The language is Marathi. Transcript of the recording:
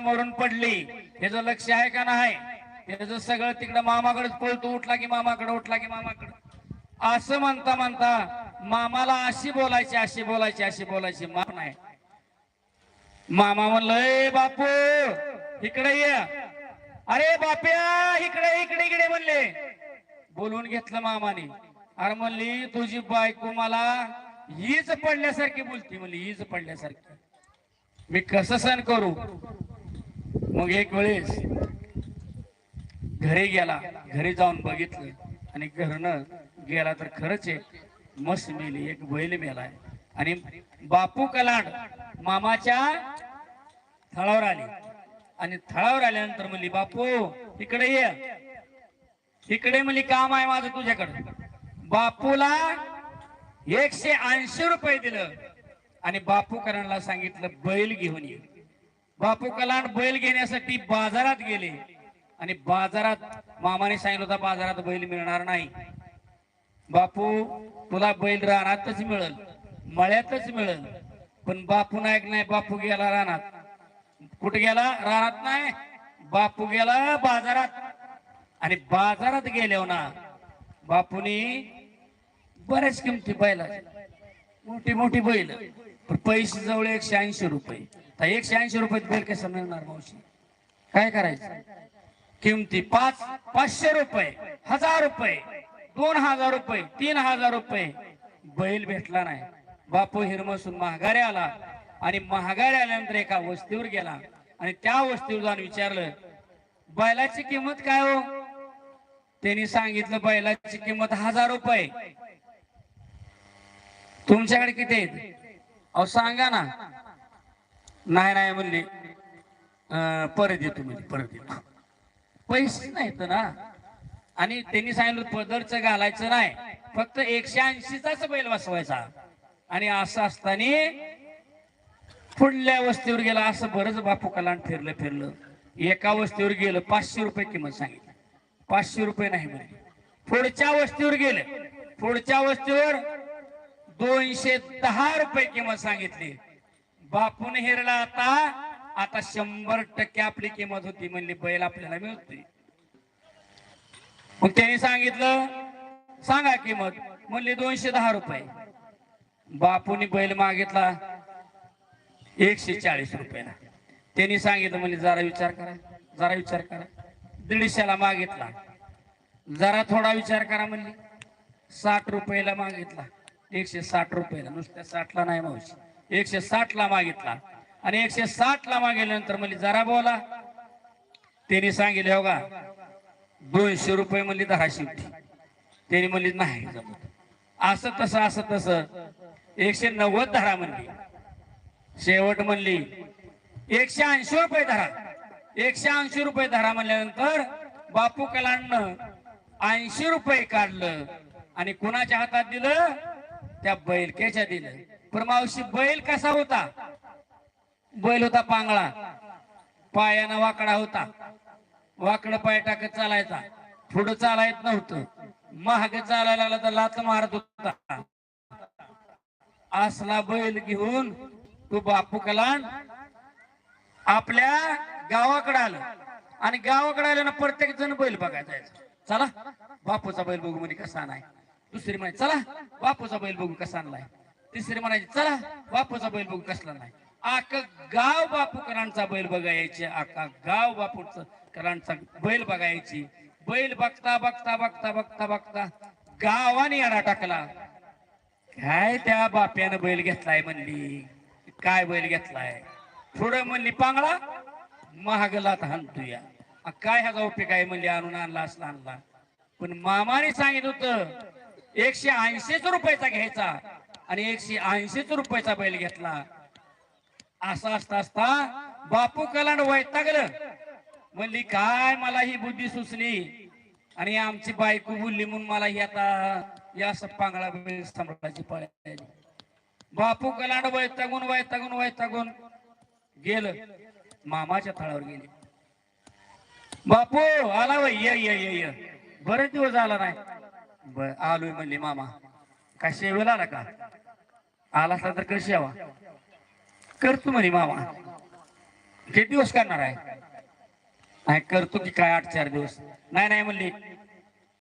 मरून पडली, ह्याचं लक्ष आहे का नाही? त्याचं सगळं तिकडं मामाकडेच पळतो, उठला की मामाकडे, उठला की मामाकडे. असं म्हणता म्हणता मामाला अशी बोलायची, अशी बोलायची, अशी बोलायची, माफ नाही. मामा म्हणलं, बापू इकडे ये. अरे बाप्या इकडे इकडे इकडे म्हणले. बोलून घेतलं मामाने. अरे म्हणली तुझी बायको मला हीच पडल्यासारखी बोलती, म्हणली हीच पडल्यासारखी, मी कसं सहन करू? मग एक वेळेस घरी गेला, घरी जाऊन बघितलं आणि घरनं गेला तर खरंच आहे, मस्त मेली, एक बैल मेलाय. आणि बापू कलांड मामाच्या थळावर आली आणि थळावर आल्यानंतर म्हणली, बापू इकडे ये. इकडे म्हणली, काम आहे माझं तुझ्याकडे. बापूला 180 रुपये दिलं आणि बापू कलांडला सांगितलं बैल घेऊन ये. बापू कलांड बैल घेण्यासाठी बाजारात गेले आणि बाजारात मामाने सांगितलं होतं बाजारात बैल मिळणार नाही. बापू तुला बैल रानातच मिळेल, मळ्यातच मिळेल. पण बापू नाईक नाही, बापू गेला रानात. कुठे गेला? रानात नाही, बापू गेला बाजारात. आणि बाजारात गेल्यावर ना बापूनी बऱ्याच किमती बैला, मोठी मोठी बैल, पण पैसे जवळ 180 रुपये. 180 रुपयात बैल कसं मिळणार मावशी? काय करायचं? किमती 500 रुपये, 1000 रुपये, 2000 रुपये, 3000 रुपये. बैल भेटला नाही. बापू हिरमसून महागारी आला आणि महागारी आल्यानंतर एका वस्तीवर गेला आणि त्या वस्तीवर जाऊन विचारलं, बैलाची किंमत काय हो? त्यांनी सांगितलं, बैलाची किंमत 1000 रुपये. तुमच्याकडे किती आहेत? अहो सांगा ना. नाही नाही म्हणले, परत येतो म्हणजे, परत येतो. पैसे नाहीत ना. आणि त्यांनी सांगितलं पदरचं घालायचं नाही, फक्त 180चाच बैल बसवायचा. आणि असं असताना पुढल्या वस्तीवर गेला. असं बरंच बापू कलांड फिरलं फिरलं. एका वस्तीवर गेलं, 500 रुपये किंमत सांगितली. 500 रुपये नाही म्हणजे. पुढच्या वस्तीवर गेले, पुढच्या वस्तीवर 210 रुपये किंमत सांगितली. बापून हिरला, आता 100% आपली किंमत होती. म्हणली बैल आपल्याला मिळतोय. मग त्यांनी सांगितलं, सांगा किंमत. म्हणली 210 रुपये. बापूने बैल मागितला 140 रुपयाला. त्यांनी सांगितलं, म्हणजे जरा विचार करा, जरा विचार करा. 150ला मागितला. जरा थोडा विचार करा म्हणली 60 रुपयाला मागितला. 160 रुपयाला, नुसत्या 60ला नाही मावशी, 160ला मागितला. आणि 160ला मागितल्यानंतर म्हणली जरा बोला. त्यांनी सांगितले, हो का 200 रुपये म्हणली 10 शिफ्टी. त्यांनी म्हणली नाही जमत. असं तसं असं तसं 190 धरा म्हणली. शेवट म्हणली 180 रुपये धरा. 180 रुपये धरा म्हणल्यानंतर बापू कलांडनं 80 रुपये काढलं आणि कुणाच्या हातात दिलं? त्या बैलक्याच्या दिलं. पण मावशी बैल कसा होता? बैल होता पांगळा, पायानं वाकडा होता, वाकड पाय टाकत चालायचा, पुढं चालायत नव्हतं, महाग चालायला लागला तर लात मारत होता. असला बैल घेऊन तो बापू कलांड आपल्या गावाकडे आलं. आणि गावाकडे आलं ना प्रत्येक जण बैल बघायचा. चला बापूचा बैल बघू म्हणजे कसा नाही. दुसरी म्हणायची चला बापूचा बैल बघू कसा आणलाय. तिसरी म्हणायची चला बापूचा बैल बघू कसला नाही. आका गाव बापू कलांडचा बैल बघायचे. आका गाव बापूचा कलांडचा बैल बघायची. बैल बघता बघता बघता बघता बघता गावाने याडा टाकला. काय त्या बाप्यानं बैल घेतलाय म्हणली. काय बैल घेतलाय? थोडं म्हणली पांगळा, महागला हाणतोया. काय ह्याचा उपयोग आहे म्हणली, आणून आणला असला आणला. पण मामाने सांगितलं होतं 180 रुपयाचा घ्यायचा आणि 180 रुपयाचा बैल घेतला. असं असता असता बापू कलांड वैतागलं. म्हणली काय मला ही बुद्धी सुचली आणि आमची बायको बोलली म्हणून मला ही आता या पांगळा बैल सांभाळायची पाळी आली. बापू कलांड वैतागून वैतागून वैतागून गेलं, मामाच्या थळावर गेले. बापू आला वय, ये ये ये ये. बरेच दिवस झाला नाही. आलोय म्हणली मामा. काय शेवेला आला का? आला असता तर कशी यावा करतो म्हणे मामा. किती दिवस करणार आहे? नाही करतो की काय 8-4 दिवस. नाही नाही म्हणली